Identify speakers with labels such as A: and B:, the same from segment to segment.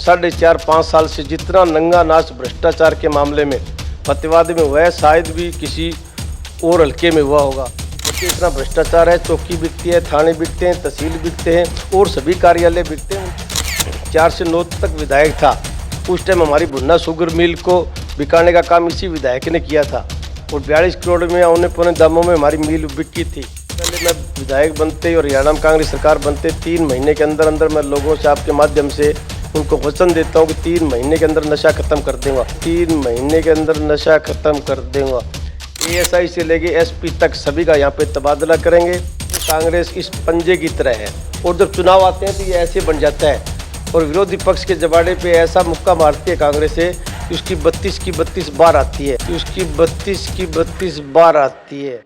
A: 4.5 साल से जितना नंगा नाच भ्रष्टाचार के मामले में फतेहाबाद में हुआ है, शायद भी किसी और हल्के में हुआ होगा। क्योंकि इतना भ्रष्टाचार है, चौकी बिकती है, थाने बिकते हैं, तहसील बिकते हैं और सभी कार्यालय बिकते हैं। 4 से 9 तक विधायक था, उस टाइम हमारी भुन्ना शुगर मिल को बिकाने का काम इसी विधायक ने किया था और 42 करोड़ में औने पौने दामों में हमारी मिल बिकी थी। पहले मैं विधायक बनते और हरियाणा में कांग्रेस सरकार बनते 3 महीने के अंदर अंदर मैं लोगों से आपके माध्यम से उनको वचन देता हूँ कि 3 महीने के अंदर नशा खत्म कर दूंगा। 3 महीने के अंदर नशा खत्म कर दूंगा। ASI से लेके SP तक सभी का यहाँ पे तबादला करेंगे। कांग्रेस इस पंजे की तरह है और जब चुनाव आते हैं तो ये ऐसे बन जाता है और विरोधी पक्ष के जबाड़े पे ऐसा मुक्का मारती है कांग्रेस से कि उसकी 32 की 32 बार आती है, उसकी 32 की 32 बार आती है।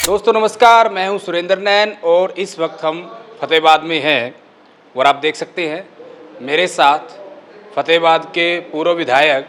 B: दोस्तों नमस्कार, मैं हूं सुरेंद्र नैन और इस वक्त हम फतेहाबाद में हैं और आप देख सकते हैं मेरे साथ फतेहाबाद के पूर्व विधायक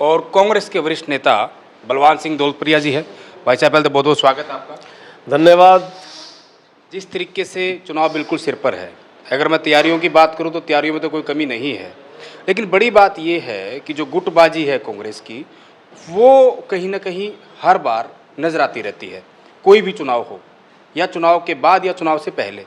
B: और कांग्रेस के वरिष्ठ नेता बलवान सिंह दौलतपुरिया जी है। भाई साहब पहले तो बहुत बहुत स्वागत है आपका।
A: धन्यवाद।
B: जिस तरीके से चुनाव बिल्कुल सिर पर है, अगर मैं तैयारियों की बात करूं तो तैयारियों में तो कोई कमी नहीं है, लेकिन बड़ी बात यह है कि जो गुटबाजी है कांग्रेस की वो कहीं ना कहीं हर बार नजर आती रहती है, कोई भी चुनाव हो या चुनाव के बाद या चुनाव से पहले।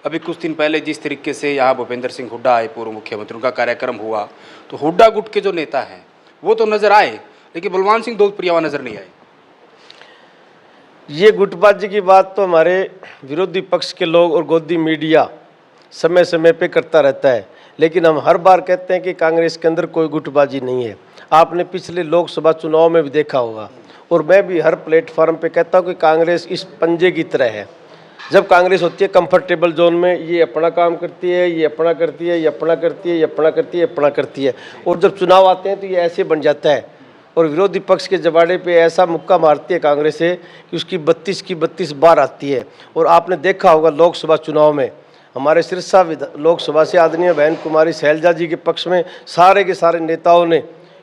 B: अभी कुछ दिन पहले जिस तरीके से यहाँ भूपेंद्र सिंह हुड्डा आए, पूर्व मुख्यमंत्री, उनका कार्यक्रम हुआ तो हुड्डा गुट के जो नेता हैं वो तो नजर आए, लेकिन बलवान सिंह दौलतपुरिया वहाँ नजर नहीं आए।
A: ये गुटबाजी की बात तो हमारे विरोधी पक्ष के लोग और गोदी मीडिया समय समय पे करता रहता है, लेकिन हम हर बार कहते हैं कि कांग्रेस के अंदर कोई गुटबाजी नहीं है। आपने पिछले लोकसभा चुनाव में भी देखा होगा और मैं भी हर प्लेटफॉर्म पे कहता हूँ कि कांग्रेस इस पंजे की तरह है। जब कांग्रेस होती है कंफर्टेबल जोन में, ये अपना काम करती है, ये अपना करती है, ये अपना करती है, ये अपना करती है, अपना करती है और जब चुनाव आते हैं तो ये ऐसे बन जाता है और विरोधी पक्ष के जबाड़े पे ऐसा मुक्का मारती है कांग्रेस से कि उसकी 32 की 32 बार आती है। और आपने देखा होगा लोकसभा चुनाव में हमारे सिरसा लोकसभा से आदरणीय बहन कुमारी शैलजा जी के पक्ष में सारे के सारे नेताओं ने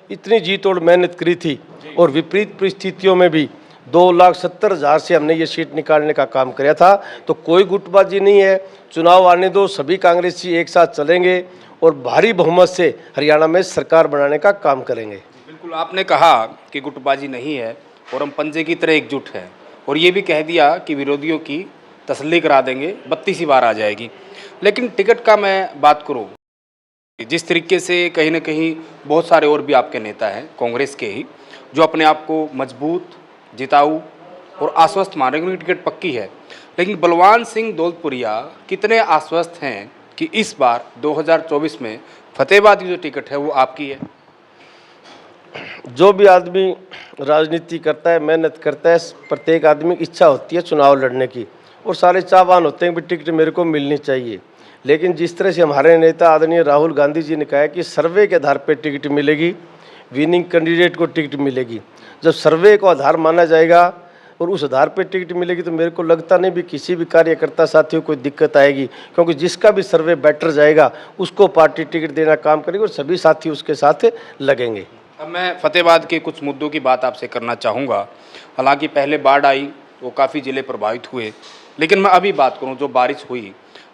A: इतनी जी तोड़ मेहनत करी थी और विपरीत परिस्थितियों में भी 2,70,000 से हमने ये सीट निकालने का काम किया था। तो कोई गुटबाजी नहीं है। चुनाव आने दो, सभी कांग्रेसी एक साथ चलेंगे और भारी बहुमत से हरियाणा में सरकार बनाने का काम करेंगे।
B: बिल्कुल, आपने कहा कि गुटबाजी नहीं है और हम पंजे की तरह एकजुट हैं और ये भी कह दिया कि विरोधियों की तसल्ली करा देंगे, 32 बार आ जाएगी। लेकिन टिकट का मैं बात करूं, जिस तरीके से कहीं ना कहीं बहुत सारे और भी आपके नेता हैं कांग्रेस के ही जो अपने आप को मजबूत, जिताऊ और आश्वस्त मान रहे हैं, उनकी टिकट पक्की है, लेकिन बलवान सिंह दौलतपुरिया कितने आश्वस्त हैं कि इस बार 2024 में फतेहाबाद की जो टिकट है वो आपकी है?
A: जो भी आदमी राजनीति करता है, मेहनत करता है, प्रत्येक आदमी की इच्छा होती है चुनाव लड़ने की और सारे चाहवान होते हैं कि टिकट मेरे को मिलनी चाहिए। लेकिन जिस तरह से हमारे नेता आदरणीय राहुल गांधी जी ने कहा है कि सर्वे के आधार पर टिकट मिलेगी, विनिंग कैंडिडेट को टिकट मिलेगी। जब सर्वे को आधार माना जाएगा और उस आधार पर टिकट मिलेगी तो मेरे को लगता नहीं भी किसी भी कार्यकर्ता साथियों को कोई दिक्कत आएगी, क्योंकि जिसका भी सर्वे बेटर जाएगा उसको पार्टी टिकट देना काम करेगी और सभी साथी उसके साथ लगेंगे।
B: अब मैं फतेहाबाद के कुछ मुद्दों की बात आपसे करना चाहूँगा। हालांकि पहले बाढ़ आई तो काफ़ी ज़िले प्रभावित हुए, लेकिन मैं अभी बात करूँ जो बारिश हुई,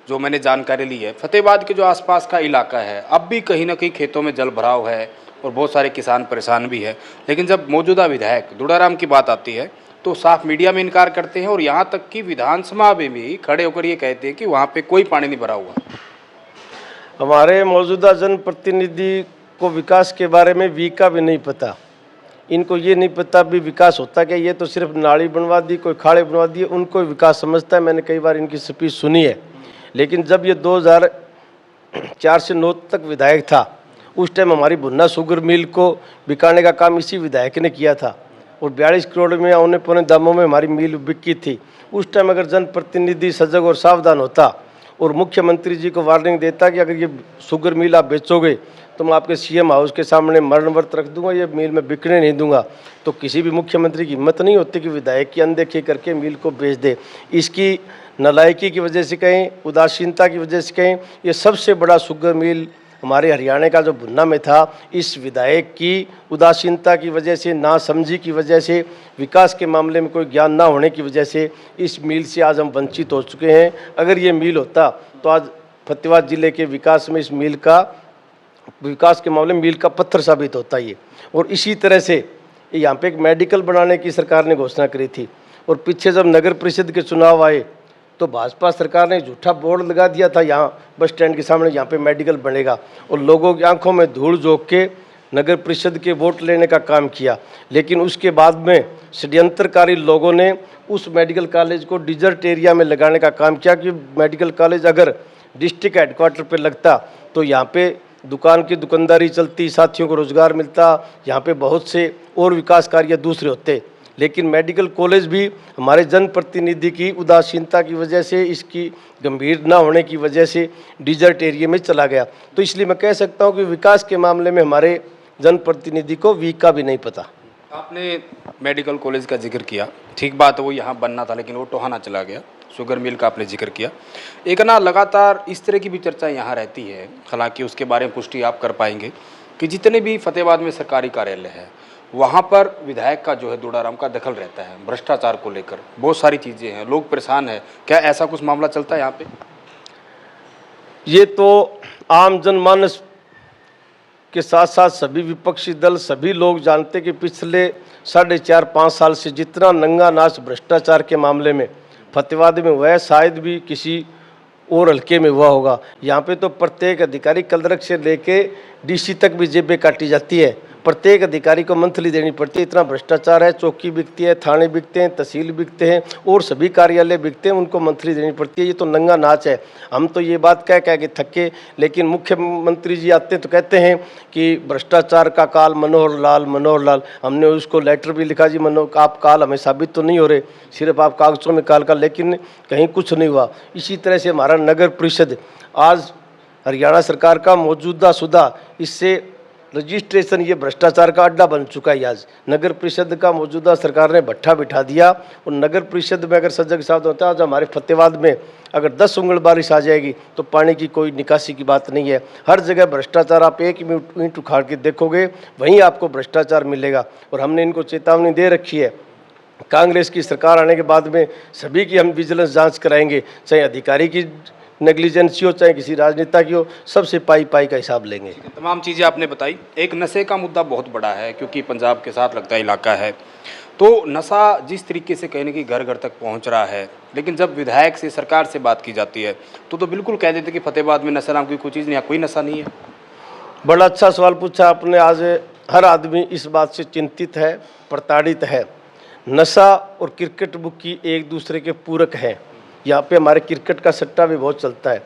B: जो मैंने जानकारी ली है, फतेहाबाद के जो आसपास का इलाका है अब भी कहीं ना कहीं खेतों में जल भराव है और बहुत सारे किसान परेशान भी है। लेकिन जब मौजूदा विधायक दुड़ाराम की बात आती है तो साफ मीडिया में इनकार करते हैं और यहाँ तक कि विधानसभा में भी खड़े होकर ये कहते हैं कि वहाँ पे कोई पानी नहीं भरा हुआ।
A: हमारे मौजूदा जनप्रतिनिधि को विकास के बारे में वी का भी नहीं पता। इनको ये नहीं पता भी विकास होता क्या, ये तो सिर्फ नाली बनवा दी, कोई खाड़े बनवा दिए, उनको विकास समझता है। मैंने कई बार इनकी स्पीच सुनी है। लेकिन जब ये 2004 से 9 तक विधायक था उस टाइम हमारी भुन्ना शुगर मिल को बिकाने का काम इसी विधायक ने किया था और 42 करोड़ में औने पौने दामों में हमारी मिल बिकी थी। उस टाइम अगर जनप्रतिनिधि सजग और सावधान होता और मुख्यमंत्री जी को वार्निंग देता कि अगर ये शुगर मिल आप बेचोगे तो मैं आपके CM हाउस के सामने मरण व्रत रख दूंगा, ये मिल में बिकने नहीं दूंगा, तो किसी भी मुख्यमंत्री की हिम्मत नहीं होती कि विधायक की अनदेखी करके मिल को बेच दे। इसकी नालायकी की वजह से कहें, उदासीनता की वजह से कहें, ये सबसे बड़ा शुगर मिल हमारे हरियाणा का जो भुन्ना में था, इस विधायक की उदासीनता की वजह से, नासमझी की वजह से, विकास के मामले में कोई ज्ञान ना होने की वजह से इस मिल से आज हम वंचित हो चुके हैं। अगर ये मिल होता तो आज फतेहाबाद जिले के विकास में इस मिल का विकास के मामले में मील का पत्थर साबित होता है ये। और इसी तरह से यहाँ पे एक मेडिकल बनाने की सरकार ने घोषणा करी थी, और पीछे जब नगर परिषद के चुनाव आए तो भाजपा सरकार ने झूठा बोर्ड लगा दिया था यहाँ बस स्टैंड के सामने, यहाँ पे मेडिकल बनेगा, और लोगों की आंखों में धूल झोंक के नगर परिषद के वोट लेने का काम किया। लेकिन उसके बाद में षड्यंत्रकारी लोगों ने उस मेडिकल कॉलेज को डिजर्ट एरिया में लगाने का काम किया कि मेडिकल कॉलेज अगर डिस्ट्रिक्ट हेडक्वार्टर पर लगता तो यहाँ पे दुकान की दुकानदारी चलती, साथियों को रोजगार मिलता, यहाँ पे बहुत से और विकास कार्य दूसरे होते। लेकिन मेडिकल कॉलेज भी हमारे जनप्रतिनिधि की उदासीनता की वजह से, इसकी गंभीर न होने की वजह से डिजर्ट एरिया में चला गया। तो इसलिए मैं कह सकता हूँ कि विकास के मामले में हमारे जनप्रतिनिधि को वी का भी नहीं पता।
B: आपने मेडिकल कॉलेज का जिक्र किया, ठीक बात है, वो यहाँ बनना था लेकिन वो टोहाना चला गया। शुगर मिल का आपने जिक्र किया। एक ना लगातार इस तरह की भी चर्चा यहाँ रहती है, हालांकि उसके बारे में पुष्टि आप कर पाएंगे, कि जितने भी फतेहाबाद में सरकारी कार्यालय है वहाँ पर विधायक का जो है दुड़ाराम का दखल रहता है, भ्रष्टाचार को लेकर बहुत सारी चीज़ें हैं, लोग परेशान हैं। क्या ऐसा कुछ मामला चलता है यहाँ पे?
A: ये तो आम जनमानस के साथ साथ सभी विपक्षी दल, सभी लोग जानते कि पिछले 4.5-5 साल से जितना नंगा नाच भ्रष्टाचार के मामले में फतेहाबाद में हुआ है, शायद भी किसी और हल्के में हुआ होगा। यहाँ पे तो प्रत्येक अधिकारी कलरक से लेके डीसी तक भी जेबें काटी जाती है, प्रत्येक अधिकारी को मंथली देनी पड़ती है। इतना भ्रष्टाचार है, चौकी बिकती है, थाने बिकते हैं, तहसील बिकते हैं और सभी कार्यालय बिकते हैं, उनको मंथली देनी पड़ती है। ये तो नंगा नाच है। हम तो ये बात कह के थके, लेकिन मुख्यमंत्री जी आते तो कहते हैं कि भ्रष्टाचार का काल मनोहर लाल। हमने उसको लेटर भी लिखा, जी आप काल हमें साबित तो नहीं हो रहे, सिर्फ आप कागजों में काल का, लेकिन कहीं कुछ नहीं हुआ। इसी तरह से हमारा नगर परिषद आज हरियाणा सरकार का मौजूदा शुदा, इससे रजिस्ट्रेशन ये भ्रष्टाचार का अड्डा बन चुका है। आज नगर परिषद का मौजूदा सरकार ने भट्ठा बिठा दिया, और नगर परिषद में अगर सजग सावधान होता है, आज हमारे फतेहाबाद में अगर 10 उंगल बारिश आ जाएगी तो पानी की कोई निकासी की बात नहीं है। हर जगह भ्रष्टाचार, आप एक ईंट उखाड़ के देखोगे वहीं आपको भ्रष्टाचार मिलेगा। और हमने इनको चेतावनी दे रखी है, कांग्रेस की सरकार आने के बाद में सभी की हम विजिलेंस जांच कराएंगे, चाहे अधिकारी की नेग्लिजेंसी हो चाहे किसी राजनेता की हो, सबसे पाई का हिसाब लेंगे।
B: तमाम चीज़ें आपने बताई। एक नशे का मुद्दा बहुत बड़ा है, क्योंकि पंजाब के साथ लगता इलाका है, तो नशा जिस तरीके से कहने की घर घर तक पहुंच रहा है, लेकिन जब विधायक से, सरकार से बात की जाती है तो बिल्कुल कह देते कि फतेहाबाद में नशा नाम की कोई चीज़ नहीं है, कोई नशा नहीं है।
A: बड़ा अच्छा सवाल पूछा आपने। आज हर आदमी इस बात से चिंतित है, प्रताड़ित है। नशा और क्रिकेट बुकी एक दूसरे के पूरक हैं। यहाँ पे हमारे क्रिकेट का सट्टा भी बहुत चलता है।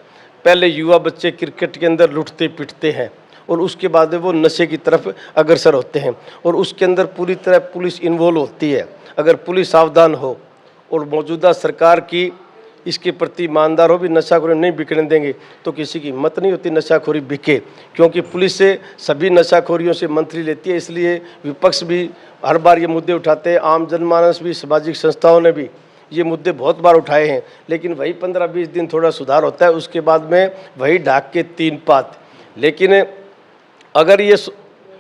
A: पहले युवा बच्चे क्रिकेट के अंदर लुटते पिटते हैं और उसके बाद वो नशे की तरफ अग्रसर होते हैं, और उसके अंदर पूरी तरह पुलिस इन्वॉल्व होती है। अगर पुलिस सावधान हो और मौजूदा सरकार की इसके प्रति ईमानदार हो, भी नशाखोरी नहीं बिकने देंगे तो किसी की हिम्मत नहीं होती नशाखोरी बिके, क्योंकि पुलिस से सभी नशाखोरियों से मंथली लेती है। इसलिए विपक्ष भी हर बार ये मुद्दे उठाते हैं, आम जनमानस भी, सामाजिक संस्थाओं ने भी ये मुद्दे बहुत बार उठाए हैं, लेकिन वही 15-20 दिन थोड़ा सुधार होता है, उसके बाद में वही ढाक के 3 पात। लेकिन अगर ये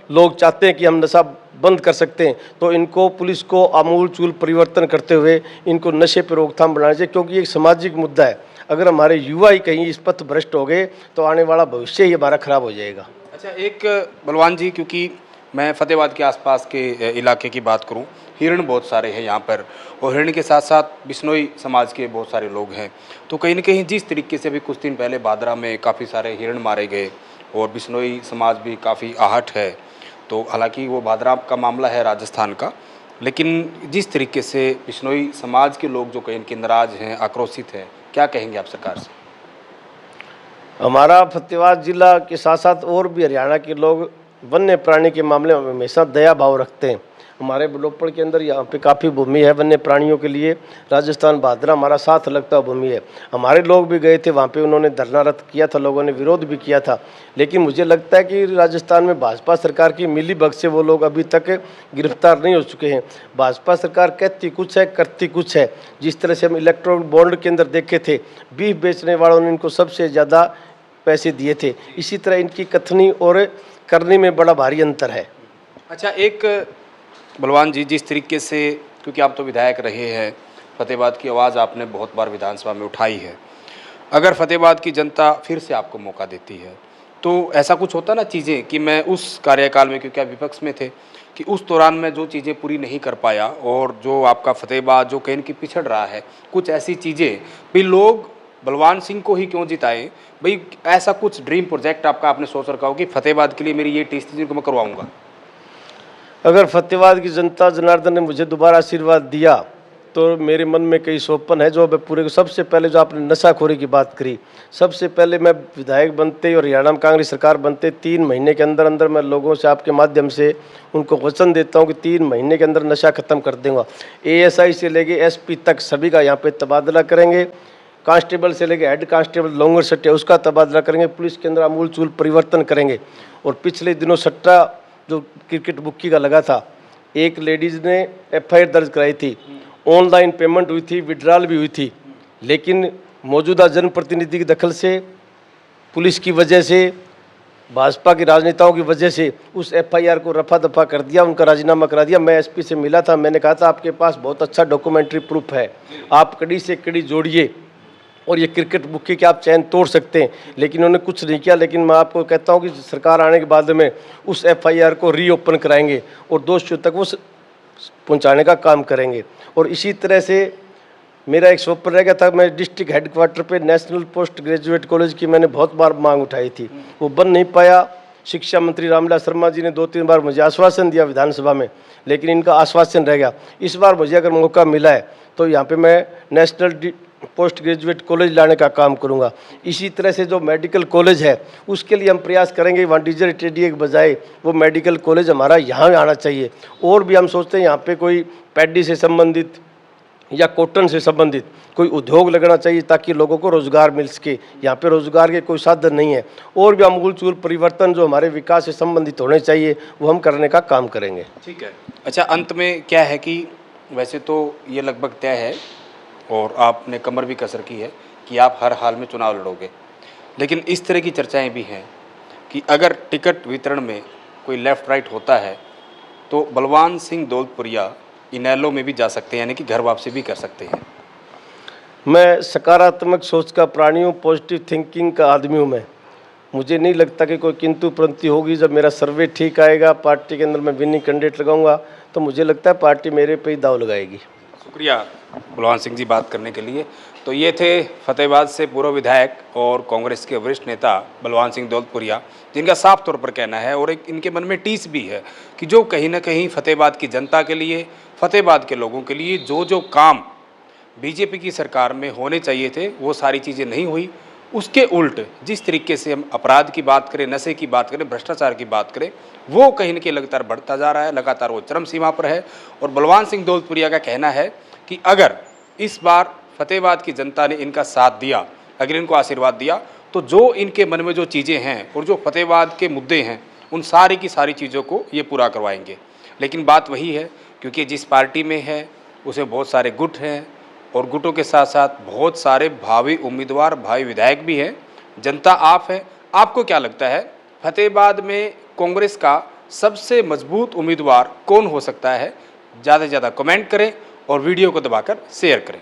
A: लोग चाहते हैं कि हम नशा बंद कर सकते हैं तो इनको, पुलिस को आमूल चूल परिवर्तन करते हुए इनको नशे पर रोकथाम बनाना चाहिए, क्योंकि ये एक सामाजिक मुद्दा है। अगर हमारे युवा ही कहीं इस पथ भ्रष्ट हो गए तो आने वाला भविष्य ही हमारा खराब हो जाएगा।
B: अच्छा, एक बलवान जी, क्योंकि मैं फतेहाबाद के आसपास के इलाके की बात करूं, हिरण बहुत सारे हैं यहाँ पर, और हिरण के साथ साथ बिश्नोई समाज के बहुत सारे लोग हैं। तो कहीं ना कहीं जिस तरीके से अभी कुछ दिन पहले भादरा में काफ़ी सारे हिरण मारे गए और बिश्नोई समाज भी काफ़ी आहट है, तो हालांकि वो भादरा का मामला है राजस्थान का, लेकिन जिस तरीके से बिश्नोई समाज के लोग जो कहीं के नाराज हैं, आक्रोशित हैं, क्या कहेंगे आप सरकार से?
A: हमारा फतेहाबाद जिला के साथ साथ और भी हरियाणा के लोग वन्य प्राणी के मामले में हमेशा दया भाव रखते हैं। हमारे बलोपड़ के अंदर यहाँ पे काफ़ी भूमि है वन्य प्राणियों के लिए। राजस्थान भादरा हमारा साथ लगता भूमि है। हमारे लोग भी गए थे वहाँ पे, उन्होंने धरना रद्द किया था, लोगों ने विरोध भी किया था। लेकिन मुझे लगता है कि राजस्थान में भाजपा सरकार की मिलीभगत से वो लोग अभी तक गिरफ्तार नहीं हो चुके हैं। भाजपा सरकार कहती कुछ है, करती कुछ है। जिस तरह से हम इलेक्ट्रोल बॉन्ड के अंदर देखे थे, बीफ बेचने वालों ने इनको सबसे ज़्यादा पैसे दिए थे। इसी तरह इनकी कथनी और करने में बड़ा भारी अंतर है।
B: अच्छा, एक बलवान जी, जिस तरीके से, क्योंकि आप तो विधायक रहे हैं, फतेहाबाद की आवाज़ आपने बहुत बार विधानसभा में उठाई है, अगर फतेहाबाद की जनता फिर से आपको मौका देती है तो ऐसा कुछ होता ना चीज़ें कि मैं उस कार्यकाल में, क्योंकि आप विपक्ष में थे, कि उस दौरान मैं जो चीज़ें पूरी नहीं कर पाया और जो आपका फतेहाबाद जो कहीं न कहीं पिछड़ रहा है, कुछ ऐसी चीज़ें भी लोग बलवान सिंह को ही क्यों जिताएँ? भई ऐसा कुछ ड्रीम प्रोजेक्ट आपका आपने सोच रखा हो कि फतेहाबाद के लिए मेरी ये टीस थी जिनको मैं करवाऊँगा।
A: अगर फतेहाबाद की जनता जनार्दन ने मुझे दोबारा आशीर्वाद दिया तो मेरे मन में कई सौपन है जो मैं पूरे को। सबसे पहले जो आपने नशाखोरी की बात करी, सबसे पहले मैं विधायक बनते और हरियाणा में कांग्रेस सरकार बनते 3 महीने के अंदर अंदर मैं लोगों से आपके माध्यम से उनको वचन देता हूं कि 3 महीने के अंदर नशा खत्म कर दूंगा। एएसआई से लेके एसपी तक सभी का यहाँ पे तबादला करेंगे। कांस्टेबल से लेके हेड कांस्टेबल लोंगर सट्टे उसका तबादला करेंगे। पुलिस के अंदर आमूल चूल परिवर्तन करेंगे। और पिछले दिनों सट्टा जो क्रिकेट बुक्की का लगा था, एक लेडीज़ ने एफआईआर दर्ज कराई थी, ऑनलाइन पेमेंट हुई थी, विड्रॉल भी हुई थी, लेकिन मौजूदा जनप्रतिनिधि की दखल से, पुलिस की वजह से, भाजपा के राजनेताओं की वजह से उस एफआईआर को रफा दफा कर दिया, उनका राजीनामा करा दिया। मैं एसपी से मिला था, मैंने कहा था आपके पास बहुत अच्छा डॉक्यूमेंट्री प्रूफ है, आप कड़ी से कड़ी जोड़िए और ये क्रिकेट बुक्की के आप चैन तोड़ सकते हैं, लेकिन उन्होंने कुछ नहीं किया। लेकिन मैं आपको कहता हूं कि सरकार आने के बाद में उस एफआईआर को रीओपन कराएंगे और दोषियों तक वो पहुंचाने का काम करेंगे। और इसी तरह से मेरा एक स्वप्न रह गया था, मैं डिस्ट्रिक्ट हेडक्वार्टर पे नेशनल पोस्ट ग्रेजुएट कॉलेज की मैंने बहुत बार मांग उठाई थी, वो बन नहीं पाया। शिक्षा मंत्री रामविलास शर्मा जी ने 2-3 बार मुझे आश्वासन दिया विधानसभा में, लेकिन इनका आश्वासन रह गया। इस बार मुझे अगर मौका मिला है तो यहाँ पे मैं नेशनल पोस्ट ग्रेजुएट कॉलेज लाने का काम करूंगा। इसी तरह से जो मेडिकल कॉलेज है उसके लिए हम प्रयास करेंगे, वहाँ डीजर टेडिया के बजाय वो मेडिकल कॉलेज हमारा यहाँ आना चाहिए। और भी हम सोचते हैं यहाँ पे कोई पैडी से संबंधित या कॉटन से संबंधित कोई उद्योग लगना चाहिए ताकि लोगों को रोजगार मिल सके। यहाँ पे रोजगार के कोई साधन नहीं है। और भी आमूल चूल परिवर्तन जो हमारे विकास से संबंधित होने चाहिए वो हम करने का काम करेंगे।
B: ठीक है। अच्छा, अंत में क्या है कि वैसे तो ये लगभग तय है और आपने कमर भी कसर की है कि आप हर हाल में चुनाव लड़ोगे, लेकिन इस तरह की चर्चाएं भी हैं कि अगर टिकट वितरण में कोई लेफ़्ट राइट होता है तो बलवान सिंह दौलतपुरिया इनेलो में भी जा सकते हैं, यानी कि घर वापसी भी कर सकते हैं।
A: मैं सकारात्मक सोच का प्राणी हूँ, पॉजिटिव थिंकिंग का आदमी हूँ। मैं मुझे नहीं लगता कि कोई किंतु परंतु होगी। जब मेरा सर्वे ठीक आएगा, पार्टी के अंदर मैं विनिंग कैंडिडेट लगाऊंगा, तो मुझे लगता है पार्टी मेरे पे ही दाव लगाएगी।
B: शुक्रिया बलवान सिंह जी बात करने के लिए। तो ये थे फतेहाबाद से पूर्व विधायक और कांग्रेस के वरिष्ठ नेता बलवान सिंह दौलतपुरिया, जिनका साफ तौर पर कहना है और एक इनके मन में टीस भी है कि जो कहीं ना कहीं फतेहाबाद की जनता के लिए, फतेहाबाद के लोगों के लिए जो जो काम बीजेपी की सरकार में होने चाहिए थे वो सारी चीज़ें नहीं हुई। उसके उल्ट जिस तरीके से हम अपराध की बात करें, नशे की बात करें, भ्रष्टाचार की बात करें, वो कहीं न कहीं लगातार बढ़ता जा रहा है, लगातार वो चरम सीमा पर है। और बलवान सिंह दौलतपुरिया का कहना है कि अगर इस बार फतेहाबाद की जनता ने इनका साथ दिया, अगर इनको आशीर्वाद दिया, तो जो इनके मन में जो चीज़ें हैं और जो फतेहाबाद के मुद्दे हैं उन सारी की सारी चीज़ों को ये पूरा करवाएंगे। लेकिन बात वही है, क्योंकि जिस पार्टी में है उसमें बहुत सारे गुट हैं और गुटों के साथ साथ बहुत सारे भावी उम्मीदवार, भावी विधायक भी हैं। जनता आप है, आपको क्या लगता है फतेहाबाद में कांग्रेस का सबसे मजबूत उम्मीदवार कौन हो सकता है? ज़्यादा से ज़्यादा कमेंट करें और वीडियो को दबाकर शेयर करें।